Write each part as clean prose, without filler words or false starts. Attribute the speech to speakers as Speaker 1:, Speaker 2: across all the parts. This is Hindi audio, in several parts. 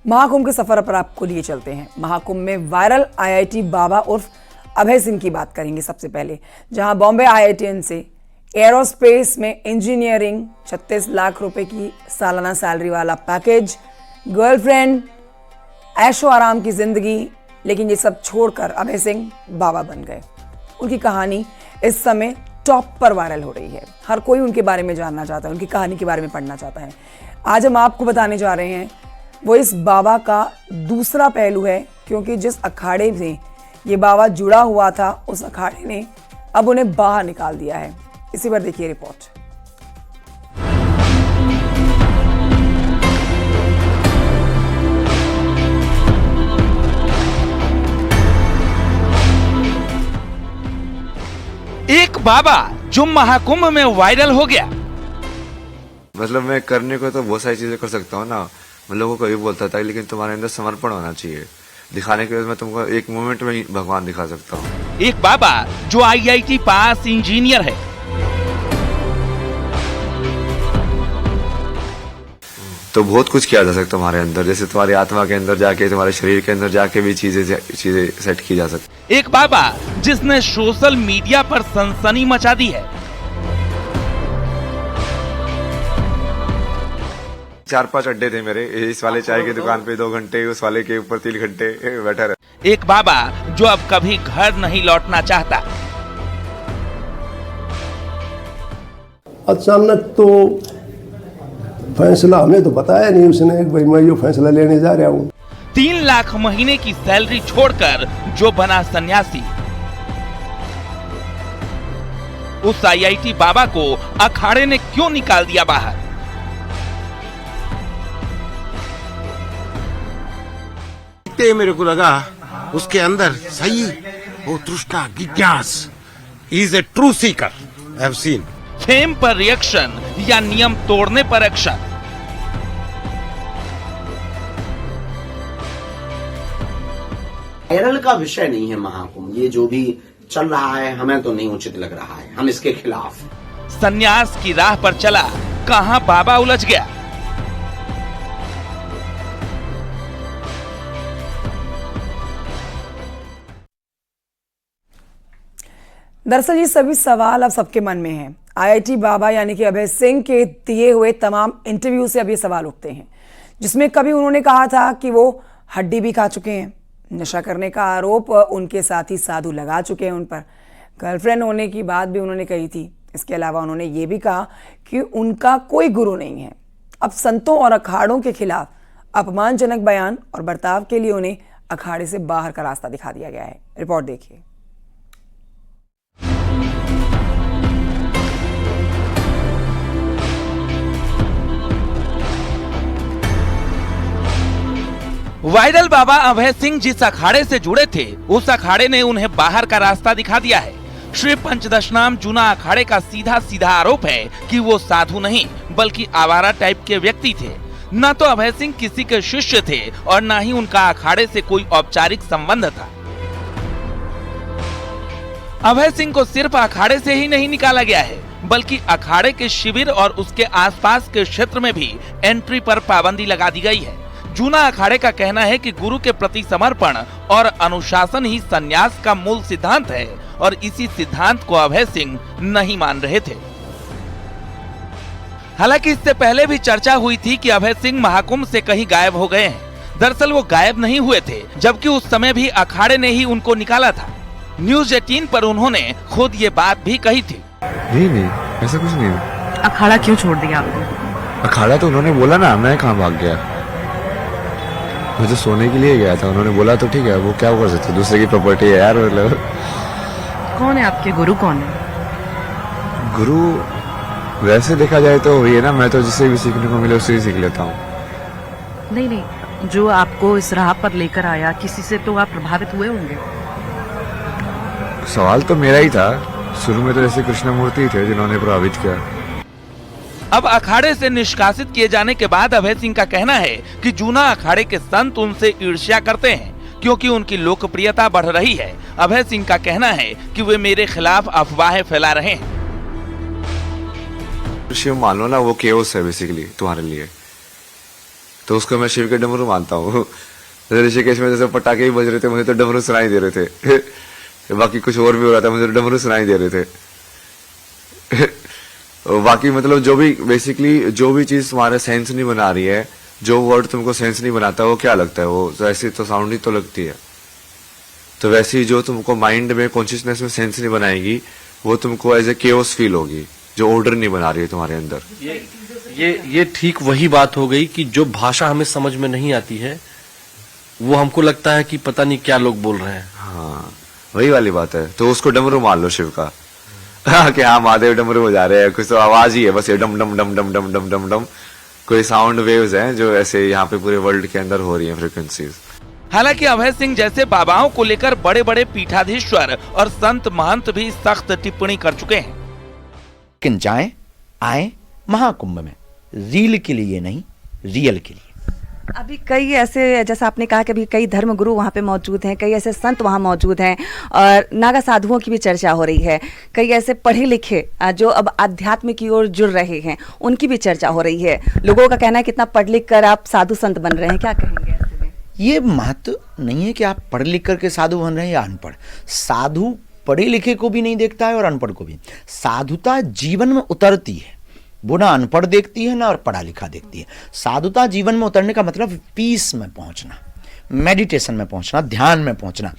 Speaker 1: महाकुंभ के सफर पर आपको लिए चलते हैं। महाकुंभ में वायरल आईआईटी बाबा उर्फ अभय सिंह की बात करेंगे सबसे पहले, जहां बॉम्बे आईआईटीएन से एरोस्पेस में इंजीनियरिंग, 36 लाख रुपए की सालाना सैलरी वाला पैकेज, गर्लफ्रेंड, ऐशो आराम की जिंदगी, लेकिन ये सब छोड़कर अभय सिंह बाबा बन गए। उनकी कहानी इस समय टॉप पर वायरल हो रही है। हर कोई उनके बारे में जानना चाहता है, उनकी कहानी के बारे में पढ़ना चाहता है। आज हम आपको बताने जा रहे हैं वो इस बाबा का दूसरा पहलू है, क्योंकि जिस अखाड़े में ये बाबा जुड़ा हुआ था उस अखाड़े ने अब उन्हें बाहर निकाल दिया है। इसी पर देखिए रिपोर्ट।
Speaker 2: एक बाबा जो महाकुंभ में वायरल हो गया।
Speaker 3: मतलब मैं करने को तो बहुत सारी चीजें कर सकता हूँ ना। मैं लोगों को ये बोलता था, लेकिन तुम्हारे अंदर समर्पण होना चाहिए। दिखाने के बाद मैं तुमको एक मोमेंट में ही भगवान दिखा सकता हूँ।
Speaker 2: एक बाबा जो आईआईटी पास इंजीनियर है,
Speaker 3: तो बहुत कुछ किया जा सकता है तुम्हारे अंदर, जैसे तुम्हारी आत्मा के अंदर जाके, तुम्हारे शरीर के अंदर जाके भी चीजें सेट की जा सकती।
Speaker 2: एक बाबा जिसने सोशल मीडिया पर सनसनी मचा दी है।
Speaker 3: 4-5 अड्डे थे मेरे, इस वाले चाय की दुकान पे 2 घंटे, उस वाले के ऊपर 3 घंटे बैठा रहा।
Speaker 2: एक बाबा जो अब कभी घर नहीं लौटना चाहता।
Speaker 4: अचानक तो फैसला हमें तो बताया नहीं उसने, भाई मैं ये फैसला लेने जा रहा हूँ।
Speaker 2: 3 लाख महीने की सैलरी छोड़कर जो बना सन्यासी, उस आईआईटी बाबा को अखाड़े ने क्यों निकाल दिया बाहर?
Speaker 5: मेरे को लगा उसके अंदर सही वो तृष्णा, जिज्ञास, is a true seeker. I have seen.
Speaker 2: Fame पर रिएक्शन या नियम तोड़ने पर एक्शन?
Speaker 6: वायरल का विषय नहीं है महाकुंभ। ये जो भी चल रहा है हमें तो नहीं उचित लग रहा है, हम इसके खिलाफ हैं।
Speaker 2: सन्यास की राह पर चला, कहां बाबा उलझ गया?
Speaker 1: दरअसल ये सभी सवाल अब सबके मन में हैं। आईआईटी बाबा यानी कि अभय सिंह के दिए हुए तमाम इंटरव्यू से अब ये सवाल उठते हैं, जिसमें कभी उन्होंने कहा था कि वो हड्डी भी खा चुके हैं, नशा करने का आरोप उनके साथी साधु लगा चुके हैं उन पर, गर्लफ्रेंड होने की बात भी उन्होंने कही थी। इसके अलावा उन्होंने ये भी कहा कि उनका कोई गुरु नहीं है। अब संतों और अखाड़ों के खिलाफ अपमानजनक बयान और बर्ताव के लिए उन्हें अखाड़े से बाहर का रास्ता दिखा दिया गया है। रिपोर्ट देखिए।
Speaker 2: वायरल बाबा अभय सिंह जिस अखाड़े से जुड़े थे, उस अखाड़े ने उन्हें बाहर का रास्ता दिखा दिया है। श्री पंचदशनाम जूना अखाड़े का सीधा सीधा आरोप है कि वो साधु नहीं बल्कि आवारा टाइप के व्यक्ति थे। न तो अभय सिंह किसी के शिष्य थे और न ही उनका अखाड़े से कोई औपचारिक संबंध था। अभय सिंह को सिर्फ अखाड़े से ही नहीं निकाला गया है, बल्कि अखाड़े के शिविर और उसके आसपास के क्षेत्र में भी एंट्री पर पाबंदी लगा दी गई है। जूना अखाड़े का कहना है कि गुरु के प्रति समर्पण और अनुशासन ही सन्यास का मूल सिद्धांत है, और इसी सिद्धांत को अभय सिंह नहीं मान रहे थे। हालांकि इससे पहले भी चर्चा हुई थी कि अभय सिंह महाकुंभ से कहीं गायब हो गए हैं। दरअसल वो गायब नहीं हुए थे, जबकि उस समय भी अखाड़े ने ही उनको निकाला था। न्यूज़ 18 पर उन्होंने खुद ये बात भी कही थी।
Speaker 3: नहीं, ऐसा कुछ नहीं।
Speaker 7: अखाड़ा क्यों छोड़ दिया आपने?
Speaker 3: अखाड़ा तो उन्होंने बोला ना, मैं कहाँ भाग गया। मैं तो सोने के लिए गया था, उन्होंने बोला तो ठीक है, वो क्या कर सकते, दूसरे की प्रॉपर्टी है यार। मतलब
Speaker 7: कौन है आपके गुरु? कौन है
Speaker 3: गुरु? वैसे देखा जाए तो ये ना, मैं तो जिससे भी सीखने को मिले उससे ही सीख लेता हूँ।
Speaker 7: नहीं, जो आपको इस राह पर लेकर आया, किसी से तो आप प्रभावित हुए होंगे।
Speaker 3: सवाल तो मेरा ही था। शुरू में तो ऐसे कृष्णमूर्ति थे जिन्होंने प्रभावित किया।
Speaker 2: अब अखाड़े से निष्कासित किए जाने के बाद अभय सिंह का कहना है कि जूना अखाड़े के संत उनसे ईर्ष्या करते हैं, क्योंकि उनकी लोकप्रियता बढ़ रही है। अभय सिंह का कहना है कि वे मेरे खिलाफ अफवाहें फैला रहे हैं।
Speaker 3: शिव मान लो ना, वो केओस है बेसिकली तुम्हारे लिए। तो उसको मैं शिव के डमरू मानता हूँ। ऋषिकेश में जैसे पटाखे ही बज रहे थे, मुझे तो डमरू सुनाई दे रहे थे। बाकी कुछ और भी हो रहा था, मुझे तो डमरू सुनाई दे रहे थे। बाकी मतलब जो भी बेसिकली जो भी चीज तुम्हारे सेंस नहीं बना रही है, जो वर्ड तुमको सेंस नहीं बनाता, वो क्या लगता है, वो ऐसी तो साउंड ही तो लगती है। तो वैसे ही जो तुमको माइंड में कॉन्शियसनेस में सेंस नहीं बनाएगी, वो तुमको एज ए केओस फील होगी, जो ऑर्डर नहीं बना रही है तुम्हारे अंदर।
Speaker 8: ये ठीक वही बात हो गई कि जो भाषा हमें समझ में नहीं आती है, वो हमको लगता है कि पता नहीं क्या लोग बोल रहे हैं।
Speaker 3: हाँ, वही वाली बात है। तो उसको डमरू मान लो शिव का। कि हाँ महादेव डमरू हो जा रहे हैं, कुछ तो आवाज ही है बस, ये डम डम डम डम डम डम डम डम, कोई साउंड वेव्स हैं जो ऐसे यहाँ पे पूरे वर्ल्ड के अंदर हो रही हैं, फ्रिक्वेंसीज।
Speaker 2: हालांकि अभय सिंह जैसे बाबाओं को लेकर बड़े बड़े पीठाधीश्वर और संत महंत भी सख्त टिप्पणी कर चुके हैं।
Speaker 9: लेकिन जाएं आए महाकुंभ में रील के लिए नहीं, रियल के लिए।
Speaker 10: अभी कई ऐसे, जैसा आपने कहा कि अभी कई धर्मगुरु वहाँ पे मौजूद हैं, कई ऐसे संत वहाँ मौजूद हैं और नागा साधुओं की भी चर्चा हो रही है। कई ऐसे पढ़े लिखे जो अब आध्यात्म की ओर जुड़ रहे हैं, उनकी भी चर्चा हो रही है। लोगों का कहना है कितना पढ़ लिख कर आप साधु संत बन रहे हैं, क्या कहेंगे ऐसे में?
Speaker 9: ये महत्व नहीं है कि आप पढ़ लिख करके साधु बन रहे हैं या अनपढ़। साधु पढ़े लिखे को भी नहीं देखता है और अनपढ़ को भी। साधुता जीवन में उतरती है, वो ना अनपढ़ देखती है ना और पढ़ा लिखा देखती है। साधुता जीवन में उतरने का मतलब पीस में पहुंचना, मेडिटेशन में पहुंचना, ध्यान में पहुंचना,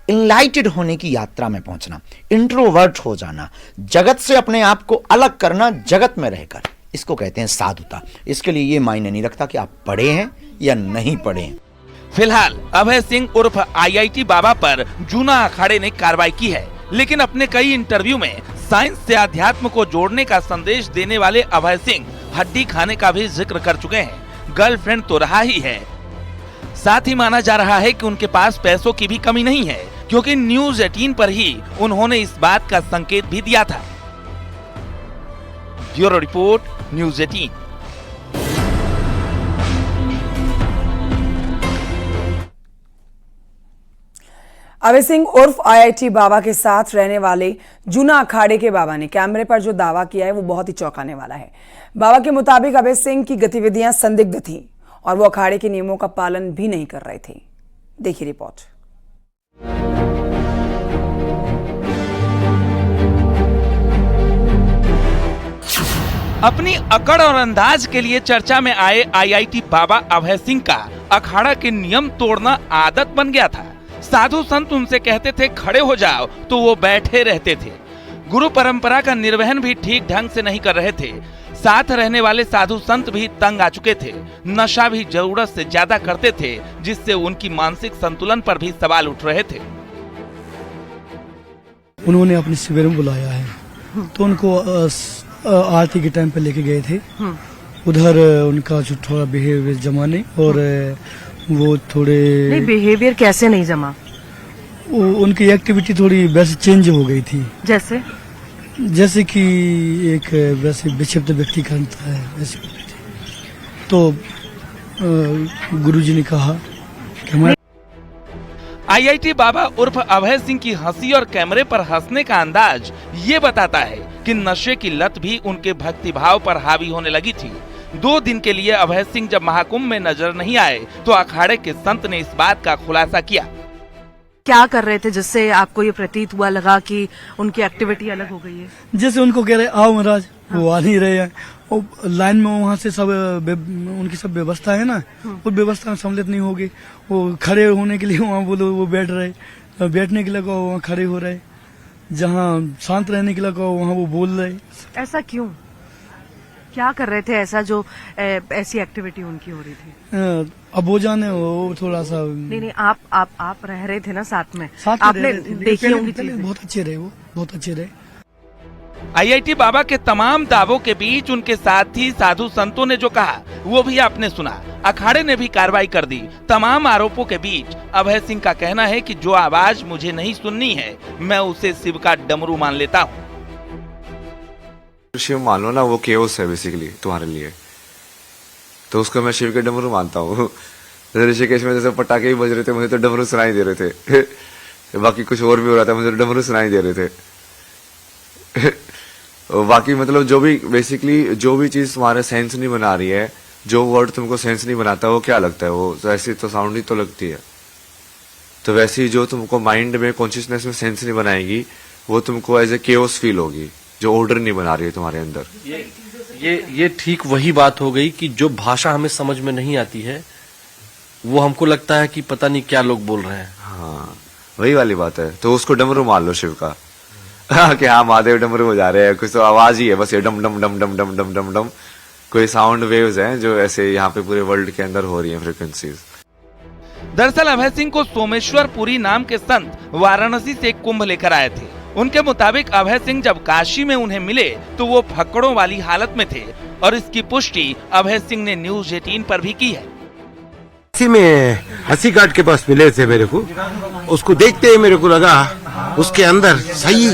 Speaker 9: इनलाइटेड होने की यात्रा में पहुंचना, इंट्रोवर्ट हो जाना, जगत से अपने आप को अलग करना, जगत में रहकर, इसको कहते हैं साधुता। इसके लिए ये मायने नहीं रखता कि आप पढ़े हैं या नहीं पढ़े हैं।
Speaker 2: फिलहाल अभय सिंह उर्फ IIT बाबा पर जूना अखाड़े ने कार्रवाई की है, लेकिन अपने कई इंटरव्यू में साइंस से अध्यात्म को जोड़ने का संदेश देने वाले अभय सिंह हड्डी खाने का भी जिक्र कर चुके हैं। गर्लफ्रेंड तो रहा ही है, साथ ही माना जा रहा है कि उनके पास पैसों की भी कमी नहीं है, क्योंकि न्यूज 18 पर ही उन्होंने इस बात का संकेत भी दिया था। Bureau report, news 18।
Speaker 1: Abhay Singh उर्फ IIT बाबा के साथ रहने वाले जूना अखाड़े के बाबा ने कैमरे पर जो दावा किया है वो बहुत ही चौंकाने वाला है। बाबा के मुताबिक अभय सिंह की गतिविधियां संदिग्ध थीं और वो अखाड़े के नियमों का पालन भी नहीं कर रहे थे। देखिए रिपोर्ट।
Speaker 2: अपनी अकड़ और अंदाज के लिए चर्चा में आए IIT बाबा अभय सिंह का अखाड़ा के नियम तोड़ना आदत बन गया था। साधु संत उनसे कहते थे खड़े हो जाओ तो वो बैठे रहते थे। गुरु परंपरा का निर्वहन भी ठीक ढंग से नहीं कर रहे थे। साथ रहने वाले साधु संत भी तंग आ चुके थे। नशा भी जरूरत से ज्यादा करते थे, जिससे उनकी मानसिक संतुलन पर भी सवाल उठ रहे थे।
Speaker 11: उन्होंने अपने शिविर में बुलाया है, तो उनको आरती के टाइम पे लेके गए थे। उधर उनका जो थोड़ा बिहेवियर जमा नहीं, और वो थोड़े
Speaker 7: नहीं, बिहेवियर कैसे नहीं जमा?
Speaker 11: उनकी एक्टिविटी थोड़ी वैसे चेंज हो गई थी। जैसे कि एक वैसे विक्षिप्त व्यक्ति करता है वैसे हो गई थी। तो गुरुजी ने कहा कि हमारे
Speaker 2: IIT बाबा उर्फ अभय सिंह की हंसी और कैमरे पर हंसने का अंदाज ये बताता है कि नशे की लत भी उनके भक्ति भाव पर हावी होने लगी थी। 2 दिन के लिए अभय सिंह जब महाकुंभ में नजर नहीं आए तो अखाड़े के संत ने इस बात का खुलासा किया।
Speaker 7: क्या कर रहे थे जिससे आपको ये प्रतीत हुआ, लगा कि उनकी एक्टिविटी अलग हो गई है?
Speaker 11: जैसे उनको कह रहे आओ महाराज, वो आ नहीं रहे हैं। और लाइन में वहाँ से सब उनकी सब व्यवस्था है ना, वो व्यवस्था में सम्मिलित नहीं होगी। वो खड़े होने के लिए वहाँ बोलो वो बैठ रहे, बैठने के लिए कहो वहाँ खड़े हो रहे, जहाँ शांत रहने के लिए कहो वहाँ वो बोल रहे।
Speaker 7: ऐसा क्यों? क्या कर रहे थे ऐसा जो ऐसी एक्टिविटी उनकी हो रही थी?
Speaker 11: अब वो जाने, वो थोड़ा सा
Speaker 7: नहीं, आप रह रहे थे ना साथ में,
Speaker 11: आपने
Speaker 7: देखी होंगी चीजें।
Speaker 11: बहुत अच्छे रहे, वो बहुत अच्छे रहे।
Speaker 2: IIT बाबा के तमाम दावों के बीच उनके साथी साधु संतों ने जो कहा वो भी आपने सुना। अखाड़े ने भी कार्रवाई कर दी। तमाम आरोपों के बीच अभय सिंह का कहना है कि जो आवाज मुझे नहीं सुननी है, मैं उसे शिव का डमरू मान लेता हूँ।
Speaker 3: शिव मान लो ना, वो केओस है बेसिकली तुम्हारे लिए, तो उसको मैं शिव के डमरू मानता हूँ। ऋषिकेश में जैसे पटाखे ही बज रहे थे, मुझे तो डमरू सुनाई दे रहे थे। बाकी कुछ और भी हो रहा था, मुझे तो डमरू सुनाई दे रहे थे। बाकी मतलब जो भी बेसिकली जो भी चीज तुम्हारे सेंस नहीं बना रही है, जो वर्ड तुमको सेंस नहीं बनाता वो क्या लगता है, वो तो ऐसी तो साउंड ही तो लगती है। तो वैसे ही जो तुमको माइंड में कॉन्शियसनेस में सेंस नहीं बनाएगी वो तुमको एज ए केओस फील होगी, जो ऑर्डर नहीं बना रही है तुम्हारे अंदर।
Speaker 8: ये ठीक वही बात हो गई कि जो भाषा हमें समझ में नहीं आती है वो हमको लगता है कि पता नहीं क्या लोग बोल रहे हैं।
Speaker 3: हाँ वही वाली बात है। तो उसको डमरू मान लो शिव का कि हाँ महादेव डमरू बजा रहे हैं, कुछ तो आवाज ही है बस, ये डम डम डम डम डम डम डम डम कोई साउंड वेव्स हैं जो ऐसे यहाँ पे पूरे वर्ल्ड के अंदर हो रही हैं फ्रिक्वेंसीज।
Speaker 2: दरअसल अभय सिंह को सोमेश्वर पुरी नाम के संत वाराणसी से कुंभ लेकर आए थे। उनके मुताबिक अभय सिंह जब काशी में उन्हें मिले तो वो फक्कड़ों वाली हालत में थे और इसकी पुष्टि अभय सिंह ने न्यूज 18 पर भी की है।
Speaker 5: इसी में हंसी घाट के पास मिले थे मेरे को, उसको देखते ही मेरे को लगा उसके अंदर सही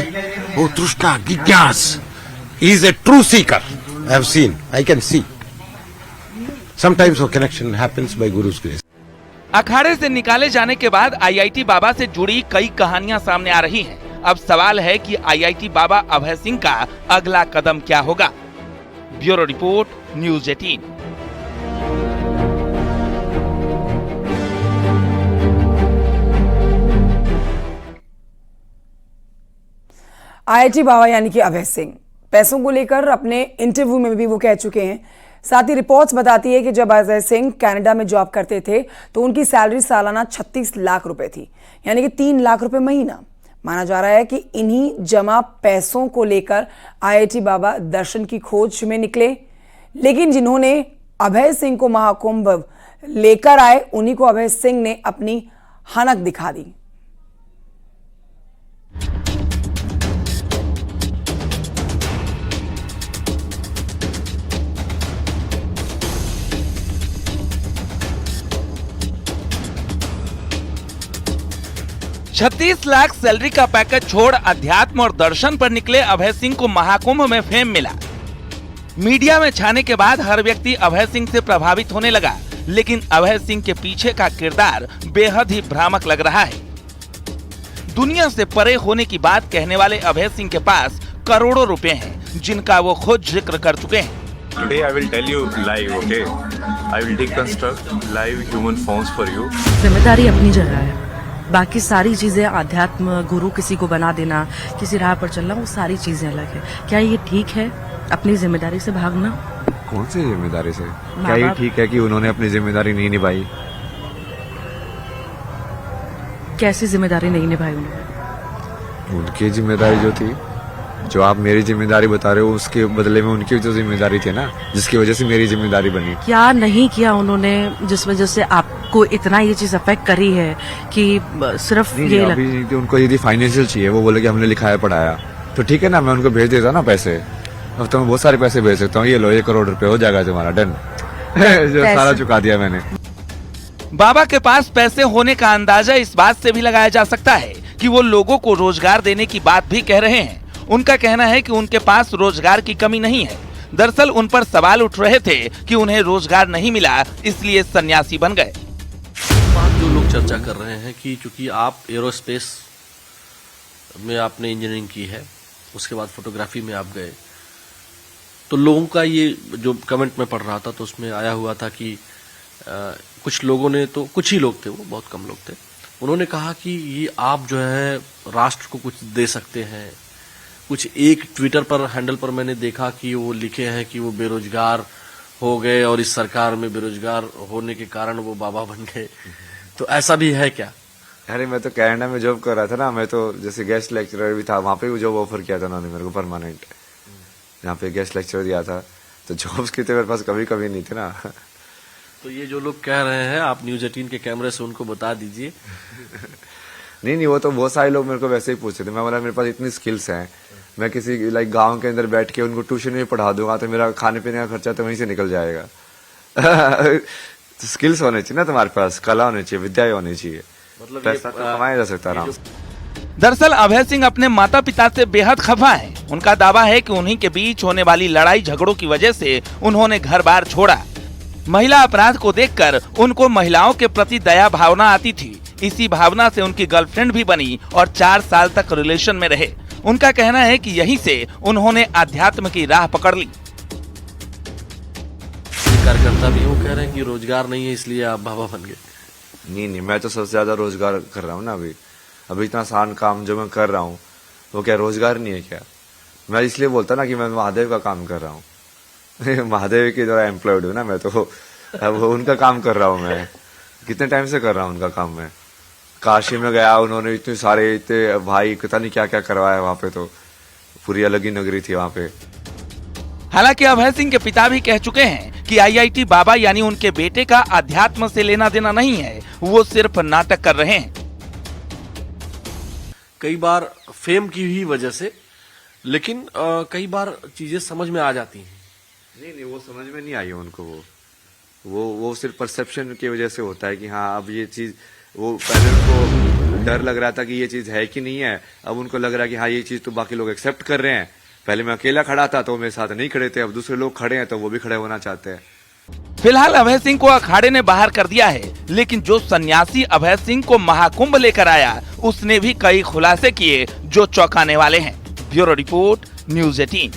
Speaker 5: वो तृष्णा जिज्ञास, is a true seeker. I have seen, I can see sometimes वो connection happens by guru's grace.
Speaker 2: अखाड़े से निकाले जाने के बाद आईआईटी बाबा से जुड़ी कई कहानियां सामने आ रही हैं। अब सवाल है कि आईआईटी बाबा अभय सिंह का अगला कदम क्या होगा। Bureau report, news 18।
Speaker 1: आईआईटी बाबा यानी कि अभय सिंह पैसों को लेकर अपने इंटरव्यू में भी वो कह चुके हैं। साथ ही रिपोर्ट्स बताती है कि जब अभय सिंह कनाडा में जॉब करते थे तो उनकी सैलरी सालाना 36 लाख रुपए थी, यानी कि 3 लाख रुपए महीना। माना जा रहा है कि इन्हीं जमा पैसों को लेकर आईआईटी बाबा दर्शन की खोज में निकले, लेकिन जिन्होंने अभय सिंह को महाकुंभ लेकर आए उन्हीं को अभय सिंह ने अपनी हनक दिखा दी।
Speaker 2: $36 लाख सैलरी का पैकेज छोड़ अध्यात्म और दर्शन पर निकले अभय सिंह को महाकुंभ में फेम मिला। मीडिया में छाने के बाद हर व्यक्ति अभय सिंह से प्रभावित होने लगा, लेकिन अभय सिंह के पीछे का किरदार बेहद ही भ्रामक लग रहा है। दुनिया से परे होने की बात कहने वाले अभय सिंह के पास करोड़ों रुपए हैं, जिनका वो खुद जिक्र कर चुके हैं।
Speaker 12: Today I will tell you live, okay? I will deconstruct live human forms for you.
Speaker 7: जिम्मेदारी अपनी जगह है, बाकी सारी चीजें अध्यात्म, गुरु किसी को बना देना, किसी राह पर चलना, वो सारी चीजें अलग है। क्या ये ठीक है अपनी जिम्मेदारी से भागना?
Speaker 3: कौन सी जिम्मेदारी से? क्या ये ठीक है कि उन्होंने अपनी जिम्मेदारी नहीं निभाई?
Speaker 7: कैसी जिम्मेदारी नहीं निभाई उन्होंने?
Speaker 3: उनकी जिम्मेदारी जो थी, जो आप मेरी जिम्मेदारी बता रहे हो, उसके बदले में उनकी जो जिम्मेदारी थी ना, जिसकी वजह से मेरी जिम्मेदारी बनी।
Speaker 7: क्या नहीं किया उन्होंने जिस वजह से आपको इतना ये चीज अफेक्ट करी है कि सिर्फ ये
Speaker 3: अभी तो उनको यदि फाइनेंशियल चाहिए, वो बोले कि हमने लिखाया पढ़ाया, तो ठीक है ना, मैं उनको भेज देता ना पैसे। अब तो मैं बहुत सारे पैसे भेज सकता हूँ, ये लो 1 करोड़ रुपए हो जाएगा तुम्हारा, डन। जो सारा चुका दिया मैंने।
Speaker 2: बाबा के पास पैसे होने का अंदाजा इस बात से भी लगाया जा सकता है कि वो लोगों को रोजगार देने की बात भी कह रहे हैं। उनका कहना है कि उनके पास रोजगार की कमी नहीं है। दरअसल उन पर सवाल उठ रहे थे कि उन्हें रोजगार नहीं मिला, इसलिए सन्यासी बन गए।
Speaker 8: बात जो लोग चर्चा कर रहे हैं कि चूंकि आप एरोस्पेस में आपने इंजीनियरिंग की है, उसके बाद फोटोग्राफी में आप गए, तो लोगों का ये जो कमेंट में पढ़ रहा था तो उसमें आया हुआ था कि कुछ लोगों ने, तो कुछ ही लोग थे, वो बहुत कम लोग थे, उन्होंने कहा कि ये आप जो है राष्ट्र को कुछ दे सकते हैं। कुछ एक ट्विटर पर हैंडल पर मैंने देखा कि वो लिखे हैं कि वो बेरोजगार हो गए और इस सरकार में बेरोजगार होने के कारण वो बाबा बन गए। तो ऐसा भी है क्या?
Speaker 3: अरे मैं तो कनाडा में जॉब कर रहा था ना, मैं तो जैसे गेस्ट लेक्चरर भी था, वहाँ पे भी जॉब ऑफर किया था उन्होंने मेरे को परमानेंट, यहाँ पे गेस्ट लेक्चर दिया था। तो जॉब्स की तो मेरे पास कभी कभी नहीं थी ना।
Speaker 8: तो ये जो लोग कह रहे हैं, आप न्यूज 18 के कैमरे से उनको बता दीजिए।
Speaker 3: नहीं, वो तो बहुत सारे लोग मेरे को वैसे ही पूछते थे। मैं बोला मेरे पास इतनी स्किल्स हैं, मैं किसी लाइक गांव के अंदर बैठ के उनको ट्यूशन में पढ़ा दूंगा तो मेरा खाने पीने का खर्चा तो वहीं से निकल जाएगा। तो स्किल्स होने चाहिए ना तुम्हारे पास, कला होनी चाहिए, विद्या होनी चाहिए, मतलब पैसा तो कमाया जा सकता है।
Speaker 2: दरअसल अभय सिंह अपने माता पिता से बेहद खफा हैं। उनका दावा है कि उन्हीं के बीच होने वाली लड़ाई झगड़ों की वजह से उन्होंने घर बार छोड़ा। महिला अपराध को देखकर उनको महिलाओं के प्रति दया भावना आती थी। इसी भावना से उनकी गर्लफ्रेंड भी बनी और 4 साल तक रिलेशन में रहे। उनका कहना है कि यहीं से उन्होंने अध्यात्म की राह पकड़ ली।
Speaker 8: कार्यकर्ता भी हूँ, कह रहे हैं कि रोजगार नहीं है इसलिए आप बाबा बन गए।
Speaker 3: नहीं, मैं तो सबसे ज्यादा रोजगार कर रहा हूँ ना। अभी इतना आसान काम जो मैं कर रहा हूँ वो क्या रोजगार नहीं है क्या? मैं इसलिए बोलता ना कि मैं महादेव का काम कर रहा हूँ। महादेव के द्वारा एम्प्लॉयड हूँ ना मैं, तो अब उनका काम कर रहा हूँ मैं। कितने टाइम से कर रहा हूँ उनका काम मैं। काशी में गया, उन्होंने इतने सारे इतने भाई पता नहीं क्या क्या करवाया वहां पे, तो पूरी अलग ही नगरी थी वहां पे।
Speaker 2: हालांकि अभय सिंह के पिता भी कह चुके हैं कि IIT बाबा यानी उनके बेटे का अध्यात्म से लेना देना नहीं है, वो सिर्फ नाटक कर रहे हैं।
Speaker 8: कई बार फेम की ही वजह से, लेकिन कई बार चीजें समझ में आ जाती हैं।
Speaker 3: नहीं, वो समझ में नहीं आई उनको। वो सिर्फ परसेप्शन की वजह से होता है कि हाँ अब ये चीज, वो पहले उनको डर लग रहा था कि ये चीज है कि नहीं है, अब उनको लग रहा है कि हाँ ये चीज तो बाकी लोग एक्सेप्ट कर रहे हैं। पहले मैं अकेला खड़ा था तो मेरे साथ नहीं खड़े थे, अब दूसरे लोग खड़े हैं तो वो भी खड़े होना चाहते हैं।
Speaker 2: फिलहाल अभय सिंह को अखाड़े ने बाहर कर दिया है, लेकिन जो सन्यासी अभय सिंह को महाकुंभ लेकर आया उसने भी कई खुलासे किए जो चौंकाने वाले हैं। Bureau report, news 18।